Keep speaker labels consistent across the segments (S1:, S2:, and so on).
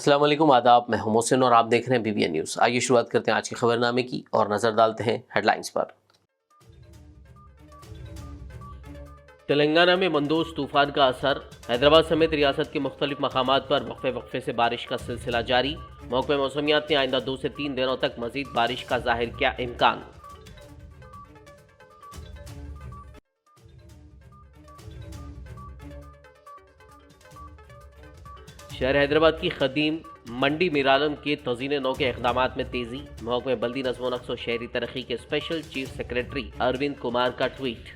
S1: अस्सलाम वालेकुम, आदाब। मैं हूं मोहसिन और आप देख रहे हैं BBN न्यूज़। आइए शुरुआत करते हैं आज के खबरनामे की और नज़र डालते हैं हेडलाइंस पर। तेलंगाना में मंदोज तूफान का असर, हैदराबाद समेत रियासत के मुख्तलिफ मकामात पर वक्फे से बारिश का सिलसिला जारी। महकमे मौसमियात ने आइंदा 2 से 3 दिनों तक मजीद बारिश का जाहिर किया इम्कान। शहर हैदराबाद की खदीम मंडी मीरालम के तज़ीन नौ के इक़दामात में तेजी। महकमे बल्दी नज़्म व नक्श व शहरी तरक्की के special chief secretary Arvind Kumar का ट्वीट।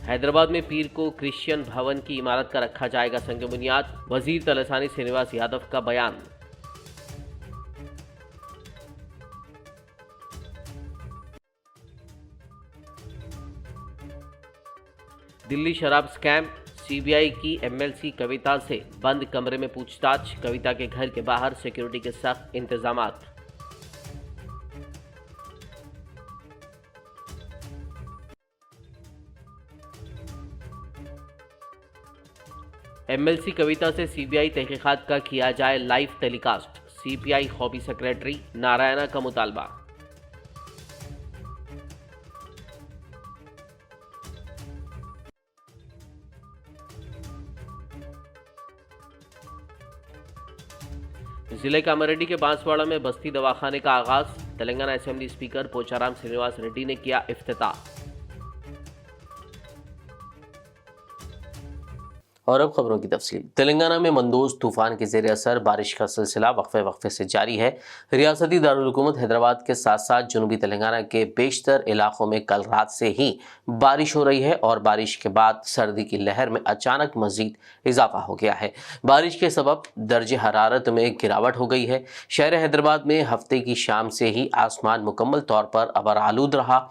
S1: हैदराबाद में पीर को क्रिश्चियन भवन की इमारत का रखा जाएगा संग बुनियाद। वजीर तलसानी श्रीनिवास यादव का बयान। दिल्ली शराब स्कैम, CBI की MLC कविता से बंद कमरे में पूछताछ। कविता के घर के बाहर सिक्योरिटी के सख्त इंतजामात। MLC कविता से CBI तहकीकात का किया जाए live telecast. CPI hobby secretary Narayana का मुतालबा। जिले कामारेड्डी के बांसवाड़ा में बस्ती दवाखाने का आगाज। तेलंगाना असेंबली स्पीकर पोचाराम श्रीनिवास रेड्डी ने किया इफ्तिताह। और अब खबरों की तफसील। तेलंगाना में मंदोज तूफान के ज़ेर असर बारिश का सिलसिला वक्फे से जारी है। रियासती दारुल हुकूमत हैदराबाद के साथ साथ जनूबी तेलंगाना के बेशतर इलाकों में कल रात से ही बारिश हो रही है और बारिश के बाद सर्दी की लहर में अचानक मजीद इजाफा हो गया है। बारिश के सबब दर्जे हरारत में गिरावट हो गई है। शहर हैदराबाद में हफ्ते की शाम से ही आसमान मुकम्मल तौर पर अबर आलूद रहा,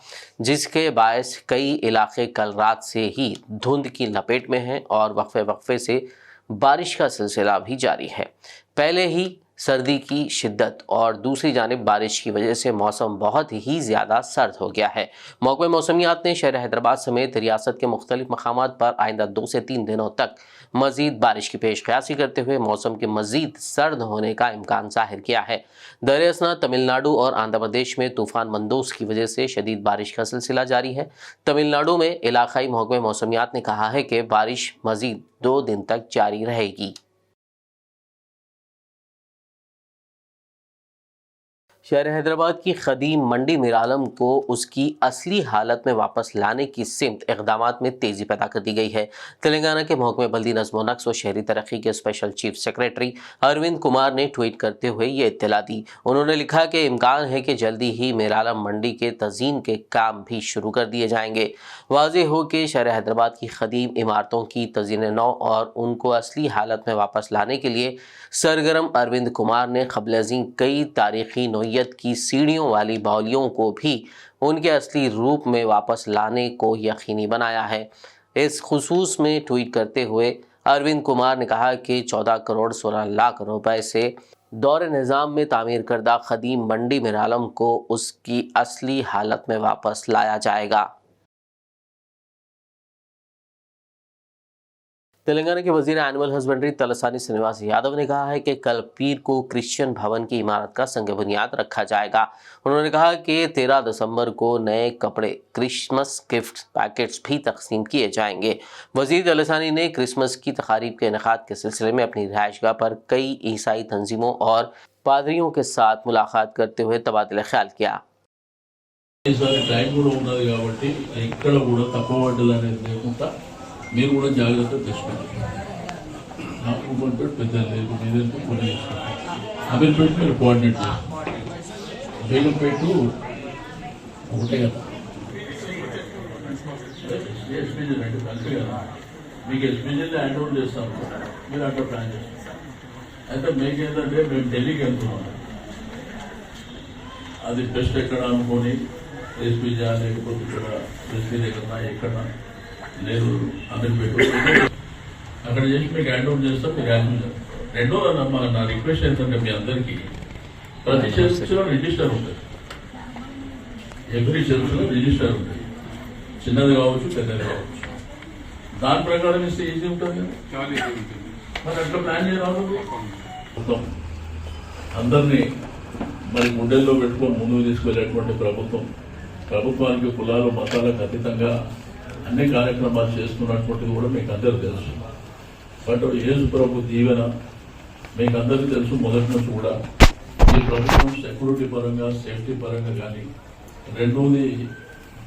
S1: जिसके बायस कई इलाके कल रात से ही धुंध की लपेट में हैं और वक्फे से बारिश का सिलसिला भी जारी है। पहले ही सर्दी की शिद्दत और दूसरी जानिब बारिश की वजह से मौसम बहुत ही ज़्यादा सर्द हो गया है। महकमे मौसमियात ने शहर हैदराबाद समेत रियासत के मुख्तलिफ मकामात पर आइंदा 2 से 3 दिनों तक मजीद बारिश की पेशकयासी करते हुए मौसम के मजीद सर्द होने का इम्कान जाहिर किया है। दरअसल तमिलनाडु और आंध्र प्रदेश में तूफान मंदोज की वजह से शदीद बारिश का सिलसिला जारी है। तमिलनाडु में इलाकाई महकमे मौसमियात ने कहा है कि बारिश मजीद 2 दिन तक जारी रहेगी। शहर हैदराबाद की खदीम मंडी मीरालम को उसकी असली हालत में वापस लाने की सिमत इक़दामात में तेज़ी पैदा कर दी गई है। तेलंगाना के महकमे बल्दी नज़्म व नक्श व शहरी तरक्की के special chief secretary Arvind Kumar ने ट्वीट करते हुए ये इत्तला दी। उन्होंने लिखा कि इम्कान है कि जल्दी ही मीरालम मंडी के तज़ीन के काम भी शुरू कर दिए जाएंगे। वाज़ेह हो कि शहर हैदराबाद की खदीम इमारतों की तज़ीन नौ और उनको असली हालत में वापस लाने के लिए सरगर्म अरविंद कुमार ने क़ब्ल-ए-ज़ीं कई तारीख़ी नोयत की सीढ़ियों वाली बाउलियों को भी उनके असली रूप में वापस लाने को यकीनी बनाया है। इस खुसूस में ट्वीट करते हुए अरविंद कुमार ने कहा कि 14 करोड़ 16 लाख रुपए से दौर निज़ाम में तामीर करदा खदीम मंडी मीरालम को उसकी असली हालत में वापस लाया जाएगा। तेलंगाना के वजीर एनिमल हस्बेंड्री तलसानी श्रीनिवास यादव ने कहा है कि कल पीर को क्रिश्चियन भवन की इमारत का संग बुनियाद रखा जाएगा। उन्होंने कहा कि 13 दिसंबर को नए कपड़े, क्रिसमस गिफ्ट पैकेट्स भी तकसीम किए जाएंगे। वजीर तलसानी ने क्रिसमस की तकारीब के इनेकाद के सिलसिले में अपनी रिहाइशगाह पर कई ईसाई तंजीमों और पादरियों के साथ मुलाकात करते हुए तबादला ख्याल किया।
S2: మీరు కూడా జాగ్రత్త తీసుకోండి. నాకు ఊబర్పేట పెద్ద లేదు, మీదంతా కొన్ని అమీర్పేట మీరు కోఆర్డినేట్ చేయండి. బేగంపేట ఒకటే కదా, ఎస్పీజీ రండి కలిపి కదా, మీకు ఎస్పీజీని హ్యాండ్ ఓవర్ చేస్తాము, మీరు అట్లా ప్లాన్ చేస్తారు. అయితే మీకు ఏంటంటే మేము ఢిల్లీకి వెళ్తున్నాం, అది బెస్ట్ ఎక్కడ అనుకొని ఎస్పీజీ లేకపోతే ఇక్కడ ఎస్పీ దగ్గర ఎక్కడ లేదు అమీర్పేట అక్కడ చేసి మీకు హ్యాండ్ ఓవర్ చేస్తాం, మీరు హ్యాండ్ ఓవర్ చేస్తారు. రెండో నా రిక్వెస్ట్ ఏంటంటే మీ అందరికీ ప్రతి చర్చ్లో రిజిస్టర్ ఉంటుంది, ఎవ్రీ చర్చ్లో రిజిస్టర్ ఉంటుంది. చిన్నది కావచ్చు పెద్దది కావచ్చు దాని ప్రకారం ఇస్తే ఈజీ ఉంటుంది కదా మరి అట్లా ప్లాన్ చేయరాదు మొత్తం అందరినీ మరి గుండెల్లో పెట్టుకొని ముందుకు తీసుకెళ్లేటువంటి ప్రభుత్వానికి కులాలు మతాలకు అతీతంగా అన్ని కార్యక్రమాలు చేస్తున్నటువంటిది కూడా మీకు అందరూ తెలుసు. బట్ యేసు ప్రభు దీవెన మీకు అందరికీ తెలుసు. మొదటి నుంచి కూడా ఈ ప్రభుత్వం సెక్యూరిటీ పరంగా సేఫ్టీ పరంగా కానీ రెండోది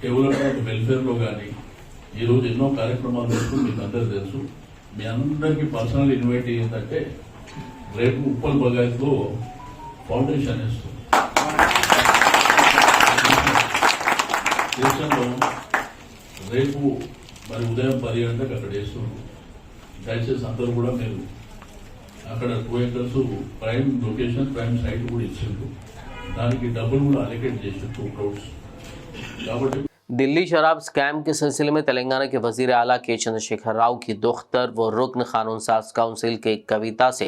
S2: డెవలప్మెంట్ వెల్ఫేర్లో కానీ ఈరోజు ఎన్నో కార్యక్రమాలు చేస్తూ మీకు అందరూ తెలుసు. మీ అందరికీ పర్సనల్ ఇన్వైట్ ఏంటంటే రేపు ఉప్పల్ బగాయత్లో ఫౌండేషన్ వేస్తుంది. దేశంలో రేపు మరి ఉదయం 10 గంటలకు అక్కడ వేస్తున్నారు. దయచేసి అందరూ కూడా మీరు అక్కడ 2 acres prime location prime site కూడా ఇచ్చిండ్రు. దానికి డబ్బులు కూడా అలికేట్ చేసి 2 crores. కాబట్టి
S1: दिल्ली शराब स्कैम के सिलसिले में तेलंगाना के वजीर आला के चंद्रशेखर राव की दोख्तर व रुकन कानून साज काउंसिल के कविता से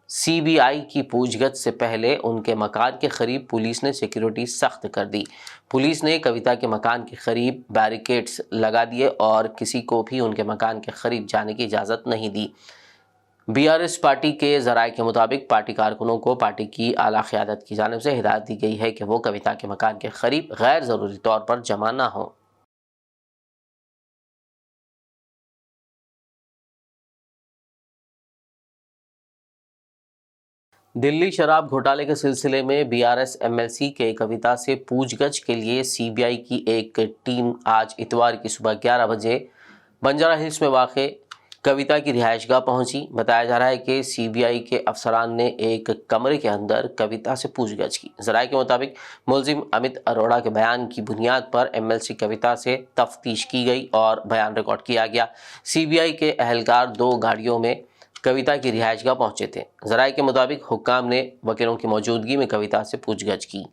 S1: सीबीआई की पूछगछ से पहले उनके मकान के करीब पुलिस ने सिक्योरिटी सख्त कर दी। पुलिस ने कविता के मकान के करीब बैरिकेड्स लगा दिए और किसी को भी उनके मकान के करीब जाने की इजाज़त नहीं दी। बीआरएस पार्टी के ज़राए के मुताबिक पार्टी कारकुनों को पार्टी की आला क़यादत की जानिब से हिदायत दी गई है कि वो कविता के मकान के करीब गैर ज़रूरी तौर पर जमा ना हो। दिल्ली शराब घोटाले के सिलसिले में बीआरएस एमएलसी के कविता से पूछगछ के लिए सीबीआई की एक टीम आज इतवार की सुबह 11 बजे बंजारा हिल्स में वाक़े कविता की रिहायशगाह पहुंची। बताया जा रहा है कि सीबीआई के अफसरान ने एक कमरे के अंदर कविता से पूछगछ की। ज़राए के मुताबिक मुलजिम अमित अरोड़ा के बयान की बुनियाद पर एमएलसी कविता से तफ्तीश की गई और बयान रिकॉर्ड किया गया। सीबीआई के अहलकार 2 गाड़ियों में कविता की रिहायशगाह पहुंचे थे। ज़राए के मुताबिक हुक्काम ने वकीलों की मौजूदगी में कविता से पूछगछ की।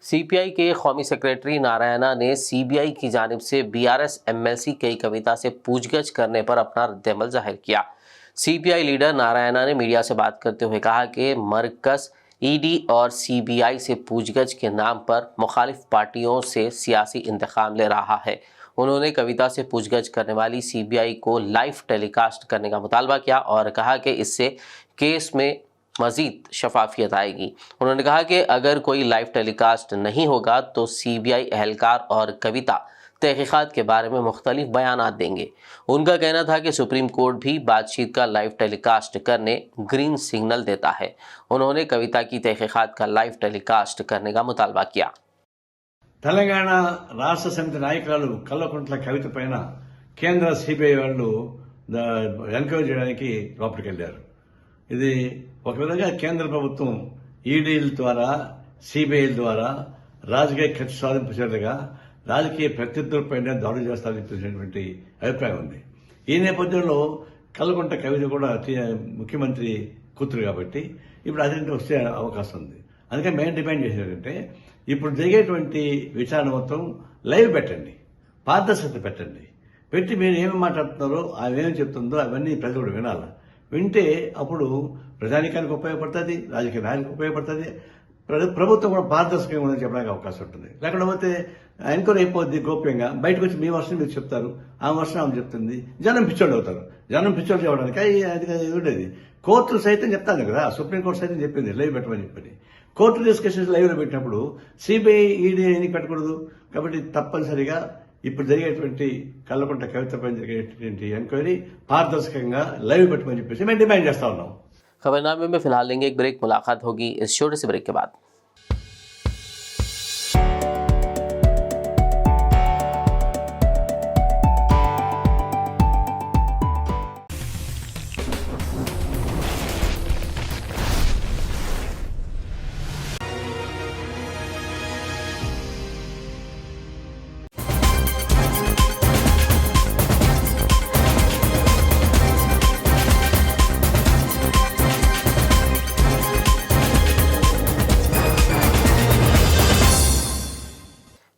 S1: सीपीआई के कौमी सेक्रेटरी नारायणा ने सीबीआई की जानिब से बीआरएस एमएलसी की कविता से पूछगछ करने पर अपना रद्द-ए-अमल जाहिर किया। सीपीआई लीडर नारायणा ने मीडिया से बात करते हुए कहा कि मरकज़ ईडी और सीबीआई से पूछगछ के नाम पर मुखालिफ पार्टियों से सियासी इंतकाम ले रहा है। उन्होंने कविता से पूछगछ करने वाली सीबीआई को लाइव टेलीकास्ट करने का मुतालबा किया और कहा कि इससे केस में मज़ीद शफाफियत आएगी। उन्होंने कहा कि अगर कोई लाइव टेलीकास्ट नहीं होगा तो सीबीआई अहलकार और कविता तहकीकात के बारे में मुख्तलिफ बयानात देंगे। उनका कहना था कि सुप्रीम कोर्ट भी बातचीत का लाइव टेलीकास्ट करने ग्रीन सिग्नल देता है। उन्होंने कविता की तहकीकात का लाइव टेलीकास्ट करने का मुतालबा किया।
S3: తెలంగాణ రాష్ట్ర సమితి నాయకురాలు కల్వకుంట్ల కవిత పైన కేంద్ర సిబిఐ వాళ్ళు ఎంక్వైరీ చేయడానికి లోపలికి వెళ్లారు. ఇది ఒక విధంగా కేంద్ర ప్రభుత్వం ఈడీల ద్వారా సిబిఐల ద్వారా రాజకీయ ఖర్చు సాధింపు చర్యగా రాజకీయ ప్రత్యర్థులపైన దాడులు చేస్తారని చెప్పినటువంటి అభిప్రాయం ఉంది. ఈ నేపథ్యంలో కల్వకుంట్ల కవిత కూడా ముఖ్యమంత్రి కూతురు కాబట్టి ఇప్పుడు అదేంటి వస్తే అవకాశం ఉంది. అందుకని మేము డిమాండ్ చేసేదంటే ఇప్పుడు జరిగేటువంటి విచారణ మొత్తం లైవ్ పెట్టండి, పారదర్శకత పెట్టండి. పెట్టి మీరు ఏమి మాట్లాడుతున్నారో అవేమి చెప్తుందో అవన్నీ ప్రజలు కూడా వినాలి. వింటే అప్పుడు ప్రజానికానికి ఉపయోగపడుతుంది, రాజకీయ నాయకులకు ఉపయోగపడుతుంది, ప్రభుత్వం కూడా పారదర్శకంగా ఉందని చెప్పడానికి అవకాశం ఉంటుంది. లేకపోతే ఎంక్వైరీ అయిపోద్ది గోప్యంగా, బయటకు వచ్చి మీ వర్షం మీరు చెప్తారు, ఆ వర్షం ఆమె చెప్తుంది, జనం పిచ్చోళ్ళు అవుతారు. జనం పిచ్చోళ్ళు చెప్పడానికి ఉండేది కోర్టులు సైతం చెప్తాను కదా, సుప్రీంకోర్టు సైతం చెప్పింది లైవ్ పెట్టమని చెప్పి. కోర్టు డిస్కషన్స్ లైవ్లో పెట్టినప్పుడు సిబిఐ ఈడీ ఎందుకు పెట్టకూడదు? కాబట్టి తప్పనిసరిగా ఇప్పుడు జరిగేటువంటి కల్వకుంట్ల కవితపై జరిగేటువంటి ఎంక్వైరీ పారదర్శకంగా లైవ్ పెట్టమని చెప్పేసి మేము డిమాండ్ చేస్తా ఉన్నాం.
S1: खबरनामे में फिलहाल लेंगे एक ब्रेक, मुलाकात होगी इस छोटे से ब्रेक के बाद।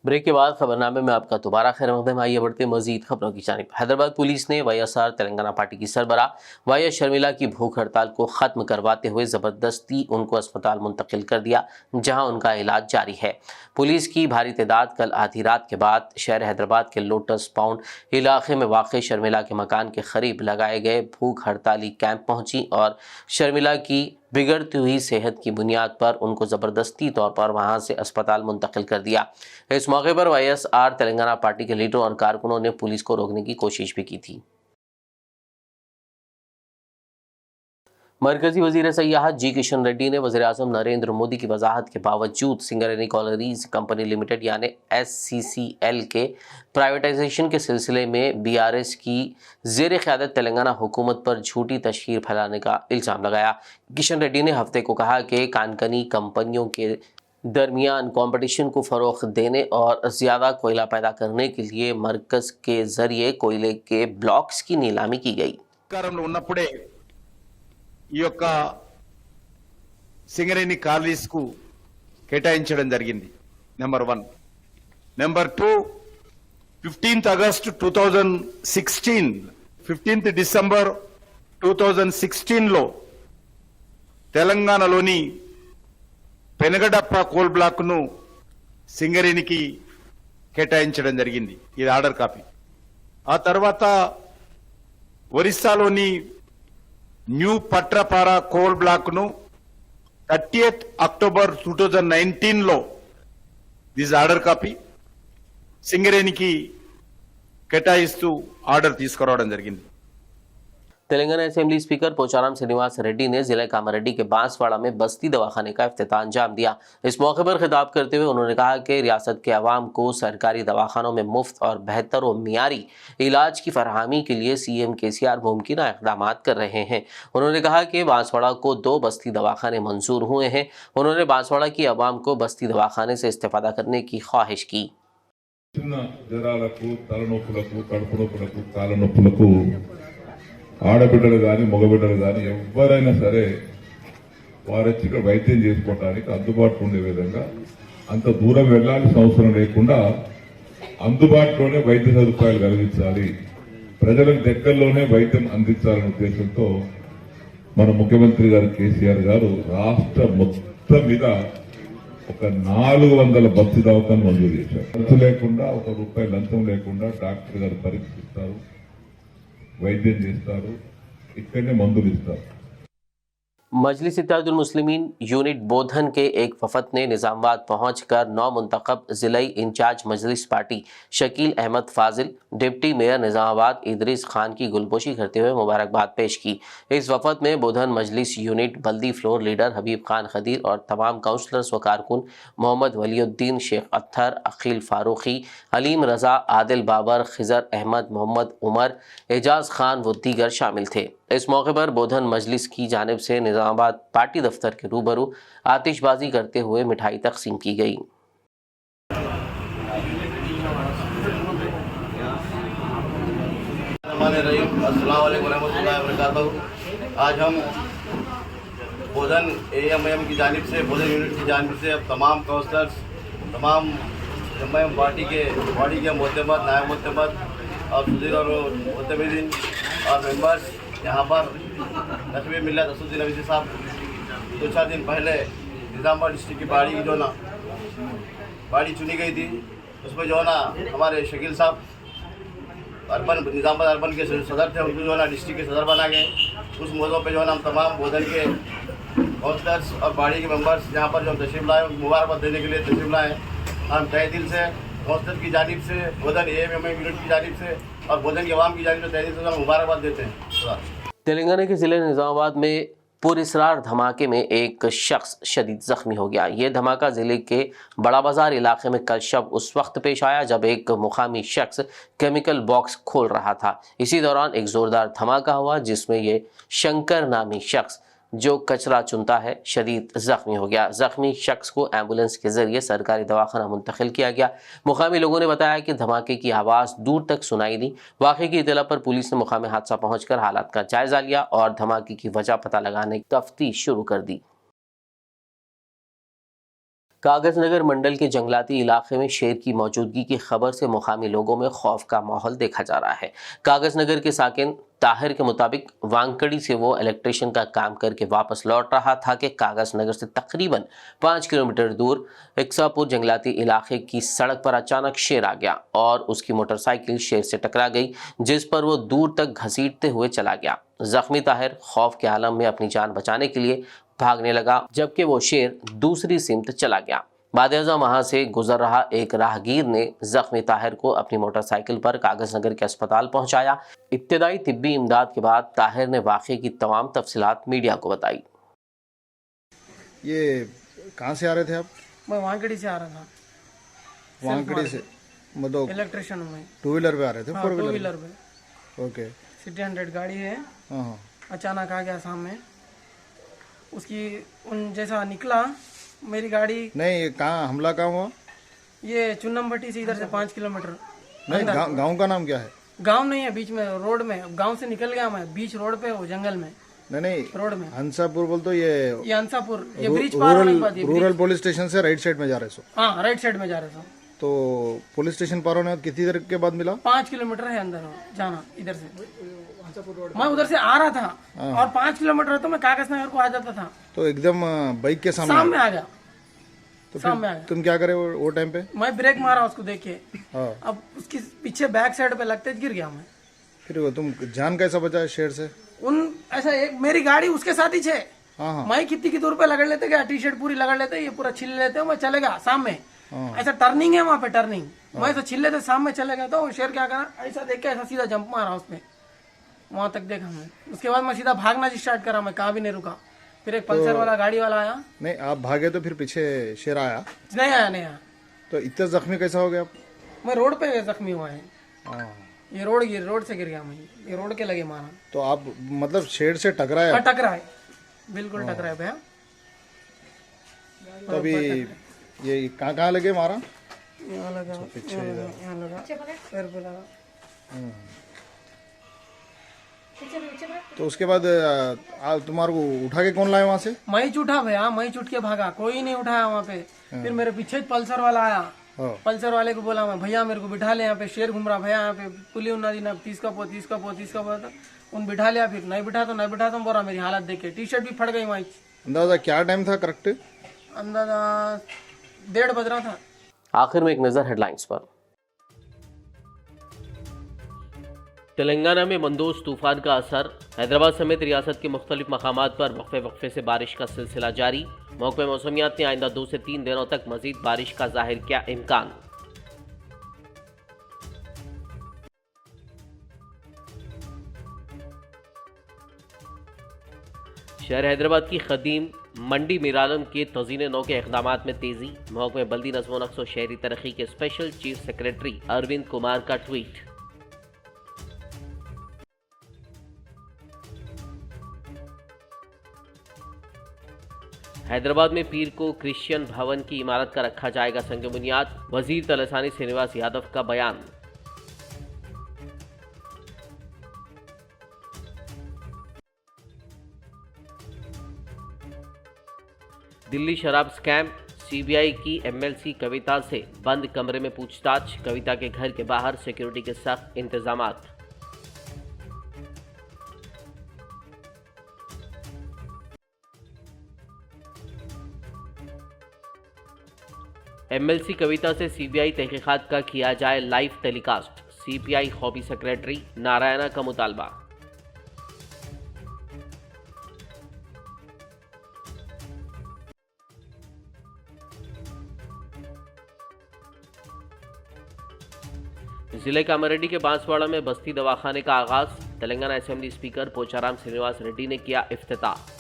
S1: ब्रेक के बाद खबरनामे में आपका दोबारा खैर मकदम। आइए बढ़ते मजीद खबरों की जानिब। हैदराबाद पुलिस ने वाईएसआर तेलंगाना पार्टी की सरबराह वाईएस शर्मिला की भूख हड़ताल को खत्म करवाते हुए जबरदस्ती उनको अस्पताल मुंतकिल कर दिया, जहां उनका इलाज जारी है। पुलिस की भारी तादाद कल आधी रात के बाद शहर हैदराबाद के लोटस पाउंड इलाके में वाक़ शर्मिला के मकान के करीब लगाए गए भूख हड़ताली कैंप पहुंची और शर्मिला की बिगड़ती हुई सेहत की बुनियाद पर उनको ज़बरदस्ती तौर पर वहां से अस्पताल मुंतकिल कर दिया। इस मौके पर वाईएसआर तेलंगाना पार्टी के लीडरों और कारकुनों ने पुलिस को रोकने की कोशिश भी की थी। मरकजी वजीर सयाहत जी किशन रेड्डी ने वज़ीर-ए-आज़म नरेंद्र मोदी की वजाहत के बावजूद सिंगरेनी कॉलोनीज कंपनी लिमिटेड यानी SCCL के प्राइवेटाइजेशन के सिलसिले में BRS की ज़ेर क़यादत तेलंगाना हुकूमत पर झूठी तशहीर फैलाने का इल्ज़ाम लगाया। किशन रेड्डी ने हफ्ते को कहा कि कानकनी कंपनियों के दरमियान कंपटीशन को फ़रोग़ देने और ज़्यादा कोयला पैदा करने के लिए मरकज़ के ज़रिए कोयले के ब्लॉक्स की नीलामी की गई।
S4: అధికారంలో ఉన్నప్పుడే ఈ యొక్క సింగరేణి కాలనీస్ కు కేటాయించడం జరిగింది. Number 1. Number 2, 15th August 2016, 15th December 2016 లో తెలంగాణలోని పెనగడప్ప కోల్ బ్లాక్ ను సింగరేణికి కేటాయించడం జరిగింది. ఇది ఆర్డర్ కాపీ. ఆ తర్వాత ఒరిస్సాలోని న్యూ పట్రపారా కోల్ బ్లాక్ ను 30th October 2019 లో దిస్ ఆర్డర్ కాపీ సింగరేణికి కేటాయిస్తూ ఆర్డర్ తీసుకురావడం జరిగింది.
S1: तेलंगाना असेंबली स्पीकर पोचाराम श्रीनिवास रेड्डी ने जिला कामारेड्डी के बांसवाड़ा में बस्ती दवाखाने का इफ्तिताह अंजाम दिया। इस मौके पर खिताब करते हुए उन्होंने कहा कि रियासत के अवाम को सरकारी दवाखानों में मुफ्त और बेहतर व मियारी इलाज की फरहमी के लिए CM KCR मुमकिन इक़दाम कर रहे हैं। उन्होंने कहा कि बांसवाड़ा को 2 बस्ती दवाखाने मंजूर हुए हैं। उन्होंने बांसवाड़ा की अवाम को बस्ती दवाखाने से इस्तेफादा करने की ख्वाहिश की।
S5: చిన్న జ్వరాలకు తలనొప్పులకు కడుపు నొప్పులకు కాళ్ళ నొప్పులకు ఆడబిడ్డలు కానీ మగబిడ్డలు కానీ ఎవరైనా సరే వారొచ్చి ఇక్కడ వైద్యం చేసుకోవడానికి అందుబాటులో ఉండే విధంగా అంత దూరం వెళ్లాల్సిన అవసరం లేకుండా అందుబాటులోనే వైద్య సదుపాయాలు కలిగించాలి, ప్రజలకు దగ్గరలోనే వైద్యం అందించాలనే ఉద్దేశంతో మన ముఖ్యమంత్రి గారు కేసీఆర్ గారు రాష్ట్ర మొత్తం మీద ఒక 400 బస్సు దవాఖాను మంజూరు చేశారు. ఖర్చు లేకుండా, ₹1 లంచం లేకుండా డాక్టర్ గారు పరీక్షిస్తారు, వైద్యం చేస్తారు, ఇక్కడనే మందులు ఇస్తారు.
S1: मजलिस इत्तेहादुल मुस्लिमीन यूनिट बोधन के एक वफद ने निज़ामाबाद पहुंचकर नौ मुंतखब ज़िलाई इंचार्ज मजलिस पार्टी शकील अहमद फाजिल, डिप्टी मेयर निज़ामाबाद इदरीस खान की गुलपोशी करते हुए मुबारकबाद पेश की। इस वफद में बोधन मजलिस यूनिट बल्दी फ्लोर लीडर हबीब खान खदीर और तमाम काउंसलर्स व कारकुन मोहम्मद वलीउद्दीन, शेख अत्थर, अकील फारूकी, अलीम रज़ा, आदिल बाबर, खिजर अहमद, मोहम्मद उमर, एजाज खान व दीगर शामिल थे। इस मौके पर बोधन मजलिस की जानिब से निज़ामाबाद पार्टी दफ्तर के रूबरू आतिशबाजी करते हुए मिठाई तकसीम की गई।
S6: अस्सलाम वालेकुम रहमतुल्लाहि व बरकातहू। आज हम बोधन AMM की जानिब से, बोधन यूनिट की जानिब से तमाम काउंसलर्स, तमाम MIM पार्टी के मोहतमद, नायब मोहतमद और सुधीर और मोहतमिदीन और मेंबर्स यहाँ पर नकवी मिल्लत असुद्दीन अवीसी साहब 2-4 दिन पहले निज़ामाबाद डिस्ट्रिक्ट की बाड़ी जो ना बाड़ी चुनी गई थी, उसमें जो है ना हमारे शकील साहब अर्बन निज़ामाबाद अर्बन के सदर थे, उनको जो है ना डिस्ट्रिक्ट के सदर बना गए। उस मौक़े पे जो है ना हम तमाम बोधन के काउंसलर्स और बाड़ी के मेंबर्स यहाँ पर जो तशरीफ़ लाए, मुबारकबाद देने के लिए तशरीफ़ लाए। हम तहे दिल से काउंसलर की जानिब से, बोधन AMM यूनिट की जानिब से और बोधन के अवाम की जानिब से तहे दिल से मुबारकबाद देते हैं।
S1: तेलंगाना के ज़िले निज़ामाबाद में पुरअसरार धमाके में एक शख्स शदीद ज़ख्मी हो गया। ये धमाका ज़िले के बड़ा बाज़ार इलाके में कल शब उस वक्त पेश आया जब एक मुकामी शख्स केमिकल बॉक्स खोल रहा था। इसी दौरान एक ज़ोरदार धमाका हुआ जिसमें ये शंकर नामी शख्स जो कचरा चुनता है शदीद ज़ख्मी हो गया। ज़ख्मी शख्स को एम्बुलेंस के ज़रिए सरकारी दवाखाना मुंतकिल किया गया। मुकामी लोगों ने बताया कि धमाके की आवाज़ दूर तक सुनाई दी। वाक़े की इत्तला पर पुलिस ने मुकामी हादसा पहुंचकर हालात का जायज़ा लिया और धमाके की वजह पता लगाने की तफ्तीश शुरू कर दी। कागजनगर मंडल के जंगलाती इलाके में शेर की मौजूदगी की खबर से मुकामी लोगों में खौफ का माहौल देखा जा रहा है। कागजनगर के साकिन ताहिर के मुताबिक वांकड़ी से वो इलेक्ट्रिशियन का काम करके वापस लौट रहा था कि कागजनगर से तकरीबन 5 किलोमीटर दूर इक्सापुर जंगलाती इलाके की सड़क पर अचानक शेर आ गया और उसकी मोटरसाइकिल शेर से टकरा गई, जिस पर वो दूर तक घसीटते हुए चला गया। जख्मी ताहिर खौफ के आलम में अपनी जान बचाने के लिए भागने लगा, जबकि वो शेर दूसरी सिमत चला गया। बादशाह वहां से गुजर रहा एक राहगीर ने जख्मी ताहिर को अपनी मोटरसाइकिल पर कागजनगर के अस्पताल पहुंचाया। इब्तदाई तिब्बी इमदाद के बाद ताहिर ने वाक़े की तमाम तफसीलात मीडिया को बताई।
S7: ये कहाँ से आ रहे थे आप?
S8: मैं वांकड़ी से आ रहा था।
S7: वांकड़ी से मतलब
S8: इलेक्ट्रिशियन में
S7: 2 व्हीलर पे आ रहे थे? 4
S8: टू
S7: व्हीलर?
S8: व्हीलर पे
S7: ओके।
S8: सिटी 100 गाड़ी है।
S7: हाँ।
S8: अचानक आ गया सामने, उसकी उन जैसा निकला मेरी गाड़ी।
S7: नहीं, ये कहाँ हमला कहाँ हुआ?
S8: ये चुन्नम भट्टी से इधर से 5 किलोमीटर।
S7: नहीं, गांव का नाम क्या है?
S8: गांव नहीं है, बीच में रोड में। गांव से निकल गया मैं, बीच रोड पे वो जंगल में।
S7: नहीं
S8: रोड में
S7: हंसापुर बोल तो ये
S8: हंसापुर, ये ब्रिज पार होने के बाद ये
S7: रूरल पुलिस स्टेशन से राइट साइड में जा रहे सो?
S8: हाँ, राइट साइड में जा रहे थे।
S7: तो पुलिस स्टेशन पार होने कितनी देर के बाद मिला?
S8: 5 किलोमीटर है अंदर जाना इधर से। मैं उधर से आ रहा था और 5 किलोमीटर तो मैं कागजनगर को आ जाता था।
S7: तो एकदम बाइक के
S8: सामने आ गया।
S7: तो
S8: सामने आ
S7: फिर
S8: गया।
S7: तुम क्या करे वो टाइम पे?
S8: मैं ब्रेक मारा उसको देख के।
S7: हाँ।
S8: अब उसकी पीछे बैक साइड पे लगते गिर गया मैं।
S7: फिर वो तुम जान कैसा बचा शेर से?
S8: उन ऐसा एक मेरी गाड़ी उसके साथ ही छे।
S7: हाँ।
S8: मैं कितनी की दूर पे लगड़ लेते क्या, टी शर्ट पूरी लगड़ लेते, ये पूरा छिल लेते, मैं चलेगा सामने। ऐसा टर्निंग है वहाँ पे, टर्निंग मैं ऐसा छिल लेते सामने चलेगा। तो शेर क्या करा, ऐसा देख के ऐसा सीधा जंप मारा उसने, वहां तक देखा मैं। उसके बाद मैं सीधा भागना स्टार्ट करा, मैं कहाँ भी नहीं रुका। फिर एक पल्सर वाला गाड़ी वाला आया।
S7: नहीं, आप भागे तो फिर पीछे शेर आया?
S8: नहीं आया।
S7: तो इतना जख्मी कैसा हो गया आप?
S8: मैं रोड पे जख्मी हुआ है।
S7: हाँ।
S8: ये रोड से गिर गया मैं, ये रोड के लगे मारा।
S7: तो आप मतलब शेर से टकराया?
S8: टकराए, बिल्कुल टकराए भैया।
S7: तो अभी ये कहाँ लगे मारा?
S8: यहाँ लगा, यहाँ लगा, पैर पे लगा।
S7: तो उसके बाद तुम्हारे को उठा के कौन लाया वहाँ से?
S8: मैं ही उठा भैया, मैं ही उठ के भागा, कोई नहीं उठाया वहाँ पे। फिर मेरे पीछे पल्सर वाला आया। पल्सर वाले को बोला मैं, भैया मेरे को बिठा ले, यहाँ पे शेर घूम रहा भैया, यहाँ पे पुली उन्ना दी ना 30 का पो उन बिठा लिया। फिर नहीं बिठा तो बोला मेरी हालत देख के टी शर्ट भी फट गई वहीं।
S7: अंदाजा क्या टाइम था करेक्ट?
S8: अंदाजा 1:30 बज रहा था।
S1: आखिर में एक नज़र हेडलाइंस पर। तेलंगाना में मंदोज तूफान का असर, हैदराबाद समेत रियासत के मुख्तलिफ मकामात पर वक्फे से बारिश का सिलसिला जारी। महकमे मौसमियात ने आइंदा 2 से 3 दिनों तक मजीद बारिश का जाहिर किया इम्कान। शहर हैदराबाद की खदीम मंडी मीरालम के तज़ीन नौ के इक़दामात में तेजी। महकमे बल्दी नज़्म व नक्श व शहरी तरक्की के special chief secretary Arvind Kumar का ट्वीट। हैदराबाद में पीर को क्रिश्चियन भवन की इमारत का रखा जाएगा संग बुनियाद। वजीर तलसानी श्रीनिवास यादव का बयान। दिल्ली शराब स्कैम, सीबीआई की एमएलसी कविता से बंद कमरे में पूछताछ। कविता के घर के बाहर सिक्योरिटी के सख्त इंतजामात। एमएलसी कविता से सीबीआई तहकीकात का किया जाए live telecast. CPI hobby secretary Narayana का मुतालबा। जिले कामारेड्डी के बांसवाड़ा में बस्ती दवाखाने का आगाज। तेलंगाना असेंबली स्पीकर पोचाराम श्रीनिवास रेड्डी ने किया इफ्तिताह।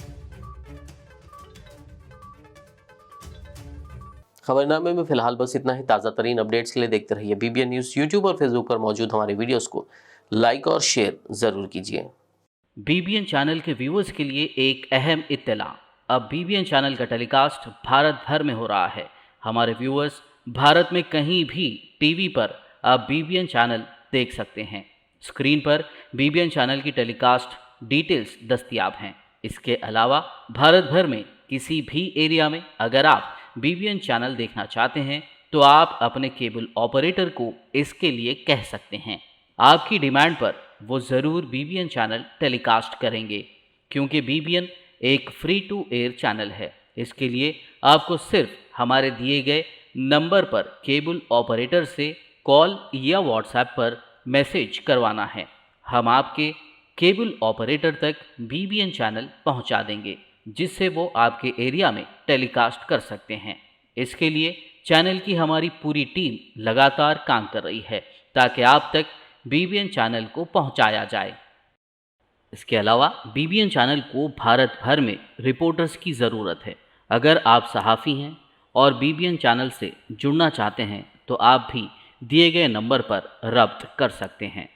S1: खबरनामे में फिलहाल बस इतना ही। ताज़ा तरीन अपडेट्स के लिए देखते रहिए बीबीएन न्यूज़। यूट्यूब और फेसबुक पर मौजूद हमारे वीडियोस को लाइक और शेयर ज़रूर कीजिए।
S9: बीबीएन चैनल के व्यूअर्स के लिए एक अहम इत्तला। अब बीबीएन चैनल का टेलीकास्ट भारत भर में हो रहा है। हमारे व्यूअर्स भारत में कहीं भी टीवी पर अब बीबीएन चैनल देख सकते हैं। स्क्रीन पर बीबीएन चैनल की टेलीकास्ट डिटेल्स दस्तयाब हैं। इसके अलावा भारत भर में किसी भी एरिया में अगर आप BBN चैनल देखना चाहते हैं तो आप अपने केबल ऑपरेटर को इसके लिए कह सकते हैं। आपकी डिमांड पर वो ज़रूर BBN चैनल टेलीकास्ट करेंगे, क्योंकि BBN एक फ्री टू एयर चैनल है। इसके लिए आपको सिर्फ हमारे दिए गए नंबर पर केबल ऑपरेटर से कॉल या व्हाट्सएप पर मैसेज करवाना है। हम आपके केबल ऑपरेटर तक BBN चैनल पहुंचा देंगे, जिससे वो आपके एरिया में टेलीकास्ट कर सकते हैं। इसके लिए चैनल की हमारी पूरी टीम लगातार काम कर रही है ताकि आप तक BBN चैनल को पहुंचाया जाए। इसके अलावा BBN चैनल को भारत भर में रिपोर्टर्स की ज़रूरत है। अगर आप सहाफ़ी हैं और BBN चैनल से जुड़ना चाहते हैं तो आप भी दिए गए नंबर पर रब्त कर सकते हैं।